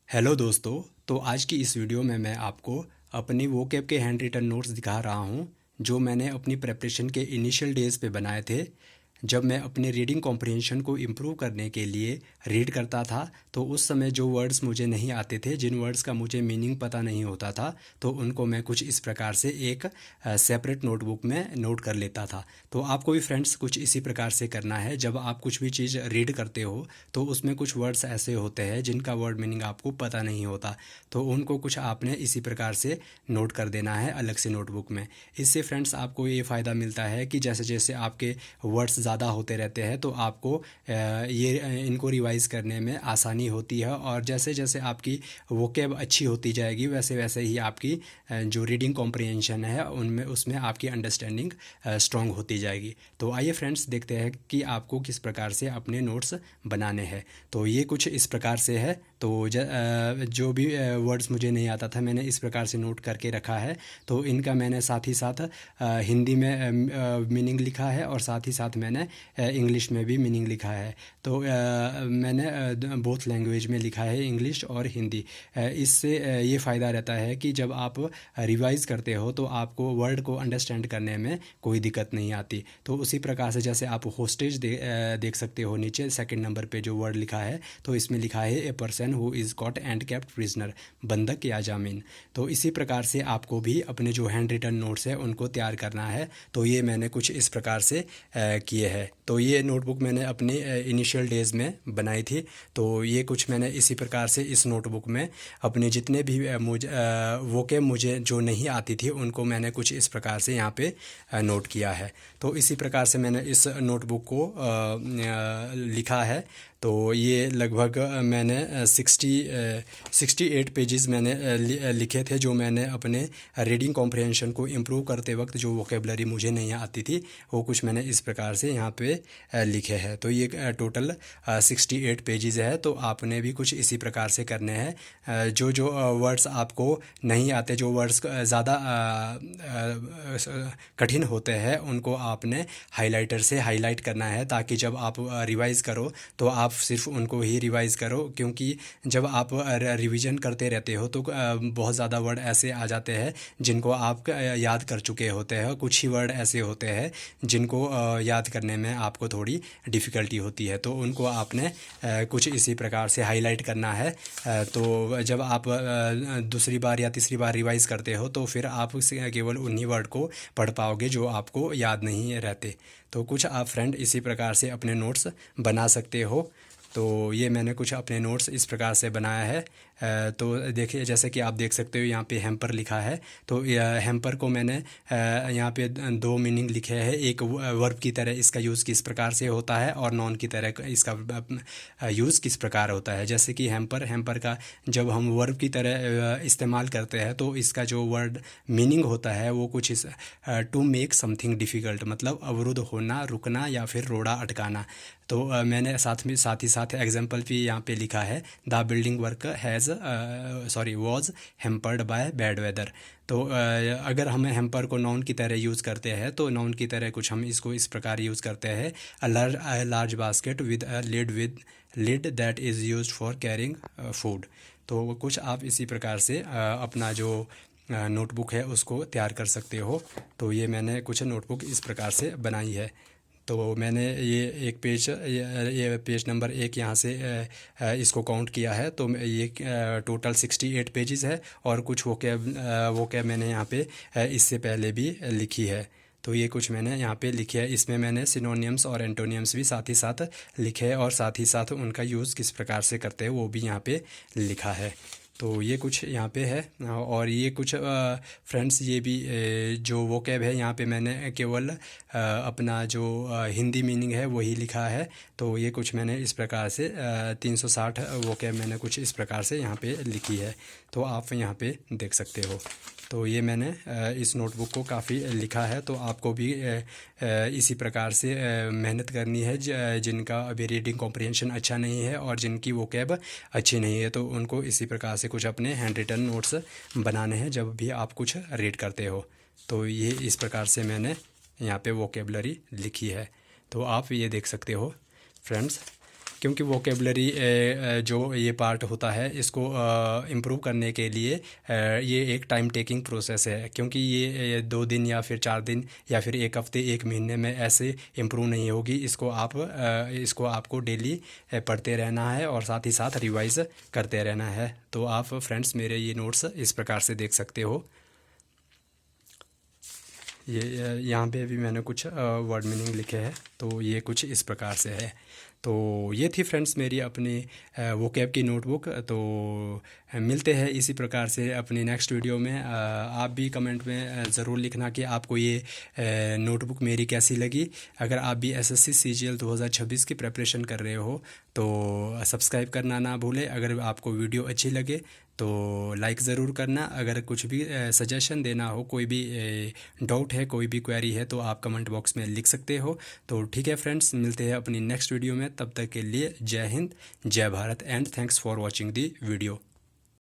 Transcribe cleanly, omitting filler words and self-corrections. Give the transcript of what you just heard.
Hello दोस्तों। तो आज की इस वीडियो में मैं आपको अपनी वोकैब के हैंड रिटन नोट्स दिखा रहा हूँ जो मैंने अपनी प्रेपरेशन के इनिशियल डेज़ पे बनाए थे। जब मैं अपने रीडिंग कॉम्प्रिहेंशन को इम्प्रूव करने के लिए रीड करता था तो उस समय जो वर्ड्स मुझे नहीं आते थे, जिन वर्ड्स का मुझे मीनिंग पता नहीं होता था, तो उनको मैं कुछ इस प्रकार से एक सेपरेट नोटबुक में नोट कर लेता था। तो आपको भी फ्रेंड्स कुछ इसी प्रकार से करना है। जब आप कुछ भी चीज़ रीड करते हो तो उसमें कुछ वर्ड्स ऐसे होते हैं जिनका वर्ड मीनिंग आपको पता नहीं होता, तो उनको कुछ आपने इसी प्रकार से नोट कर देना है अलग से नोटबुक में। इससे फ्रेंड्स आपको ये फ़ायदा मिलता है कि जैसे जैसे आपके वर्ड्स ज़्यादा होते रहते हैं तो आपको इनको रिवाइज़ करने में आसानी होती है, और जैसे जैसे आपकी वोकैब अच्छी होती जाएगी वैसे वैसे ही आपकी जो रीडिंग कॉम्प्रिहेंशन है उनमें उसमें आपकी अंडरस्टैंडिंग स्ट्रॉन्ग होती जाएगी। तो आइए फ्रेंड्स देखते हैं कि आपको किस प्रकार से अपने नोट्स बनाने हैं। तो ये कुछ इस प्रकार से है। तो जो भी वर्ड्स मुझे नहीं आता था मैंने इस प्रकार से नोट करके रखा है। तो इनका मैंने साथ ही साथ हिंदी में मीनिंग लिखा है और साथ ही साथ मैंने इंग्लिश में भी मीनिंग लिखा है। तो मैंने बोथ लैंग्वेज में लिखा है, इंग्लिश और हिंदी। इससे ये फ़ायदा रहता है कि जब आप रिवाइज़ करते हो तो आपको वर्ड को अंडरस्टैंड करने में कोई दिक्कत नहीं आती। तो उसी प्रकार से जैसे आप होस्टेज देख सकते हो, नीचे सेकंड नंबर पे जो वर्ड लिखा है तो इसमें लिखा है a person who is caught and kept prisoner, बंधक या जामीन। तो इसी प्रकार से आपको भी अपने जो हैंड रिटन नोट्स है उनको तैयार करना है। तो ये मैंने कुछ इस प्रकार से किए हैं। तो ये नोटबुक मैंने अपनी इनिशियल डेज़ में बनाई थी। तो ये कुछ मैंने इसी प्रकार से इस नोटबुक में अपने जितने भी वोकैब मुझे जो नहीं आती थी उनको मैंने कुछ इस प्रकार से यहाँ पे नोट किया है। तो इसी प्रकार से मैंने इस नोटबुक को लिखा है। तो ये लगभग मैंने 68 पेजेस मैंने लिखे थे जो मैंने अपने रीडिंग कॉम्प्रिहेंशन को इम्प्रूव करते वक्त जो वोकेबलरी मुझे नहीं आती थी वो कुछ मैंने इस प्रकार से यहाँ पे लिखे हैं। तो ये टोटल 68 पेजेस है। तो आपने भी कुछ इसी प्रकार से करने हैं। जो जो वर्ड्स आपको नहीं आते, जो वर्ड्स ज़्यादा कठिन होते हैं उनको आपने हाइलाइटर से हाईलाइट करना है, ताकि जब आप रिवाइज़ करो तो आप सिर्फ उनको ही रिवाइज़ करो। क्योंकि जब आप रिवीजन करते रहते हो तो बहुत ज़्यादा वर्ड ऐसे आ जाते हैं जिनको आप याद कर चुके होते हैं, कुछ ही वर्ड ऐसे होते हैं जिनको याद करने में आपको थोड़ी डिफ़िकल्टी होती है। तो उनको आपने कुछ इसी प्रकार से हाईलाइट करना है। तो जब आप दूसरी बार या तीसरी बार रिवाइज़ करते हो तो फिर आप केवल उन्हीं वर्ड को पढ़ पाओगे जो आपको याद नहीं रहते। तो कुछ आप फ्रेंड इसी प्रकार से अपने नोट्स बना सकते हो। तो ये मैंने कुछ अपने नोट्स इस प्रकार से बनाया है। तो देखिए, जैसे कि आप देख सकते हो यहाँ पे हैम्पर लिखा है। तो हैम्पर को मैंने यहाँ पे दो मीनिंग लिखे हैं। एक वर्ब की तरह इसका यूज़ किस प्रकार से होता है और नॉन की तरह इसका यूज़ किस प्रकार होता है। जैसे कि हैम्पर का जब हम वर्ब की तरह इस्तेमाल करते हैं तो इसका जो वर्ड मीनिंग होता है वो कुछ इस टू मेक समथिंग डिफ़िकल्ट, मतलब अवरुद्ध होना, रुकना या फिर रोड़ा अटकाना। तो मैंने साथ ही साथ एग्जाम्पल भी यहाँ पे लिखा है, the building work was hampered by bad weather. तो अगर हम हेम्पर को नाउन की तरह यूज़ करते हैं तो नाउन की तरह कुछ हम इसको इस प्रकार यूज़ करते हैं, a large basket with lid that is used for carrying food. तो कुछ आप इसी प्रकार से अपना जो नोटबुक है उसको तैयार कर सकते हो। तो ये मैंने कुछ नोटबुक इस प्रकार से बनाई है। तो मैंने ये पेज नंबर 1 यहाँ से इसको काउंट किया है। तो ये टोटल 68 पेजेस है और कुछ वोकैब मैंने यहाँ पे इससे पहले भी लिखी है। तो ये कुछ मैंने यहाँ पे लिखे है। इसमें मैंने सिनोनियम्स और एंटोनियम्स भी साथ ही साथ लिखे हैं और साथ ही साथ उनका यूज़ किस प्रकार से करते हैं वो भी यहाँ पे लिखा है। तो ये कुछ यहाँ पे है। और ये कुछ फ्रेंड्स ये भी जो वोकैब है यहाँ पे मैंने केवल अपना जो हिंदी मीनिंग है वही लिखा है। तो ये कुछ मैंने इस प्रकार से 360 वोकैब मैंने कुछ इस प्रकार से यहाँ पे लिखी है। तो आप यहाँ पे देख सकते हो। तो ये मैंने इस नोटबुक को काफ़ी लिखा है। तो आपको भी इसी प्रकार से मेहनत करनी है। जिनका अभी रीडिंग कॉम्प्रिहेंशन अच्छा नहीं है और जिनकी वोकैब अच्छी नहीं है तो उनको इसी प्रकार से कुछ अपने हैंड रिटन नोट्स बनाने हैं जब भी आप कुछ रीड करते हो। तो ये इस प्रकार से मैंने यहाँ पे वोकेबलरी लिखी है। तो आप ये देख सकते हो फ्रेंड्स। क्योंकि वोकेबलरी जो ये पार्ट होता है इसको इम्प्रूव करने के लिए ये एक टाइम टेकिंग प्रोसेस है, क्योंकि ये 2 दिन या फिर 4 दिन या फिर एक हफ्ते 1 महीने में ऐसे इम्प्रूव नहीं होगी। इसको आपको डेली पढ़ते रहना है और साथ ही साथ रिवाइज करते रहना है। तो आप फ्रेंड्स मेरे ये नोट्स इस प्रकार से देख सकते हो। ये यहाँ पे भी मैंने कुछ वर्ड मीनिंग लिखे हैं, तो ये कुछ इस प्रकार से है। तो ये थी फ्रेंड्स मेरी अपनी वोकैब की नोटबुक। तो मिलते हैं इसी प्रकार से अपनी नेक्स्ट वीडियो में। आप भी कमेंट में ज़रूर लिखना कि आपको ये नोटबुक मेरी कैसी लगी। अगर आप भी एसएससी सीजीएल 2026 की प्रिपरेशन कर रहे हो तो सब्सक्राइब करना ना भूलें। अगर आपको वीडियो अच्छी लगे तो लाइक ज़रूर करना। अगर कुछ भी सजेशन देना हो, कोई भी डाउट है, कोई भी क्वेरी है, तो आप कमेंट बॉक्स में लिख सकते हो। तो ठीक है फ्रेंड्स, मिलते हैं अपनी नेक्स्ट वीडियो में। तब तक के लिए जय हिंद, जय Bharat and thanks for watching the video.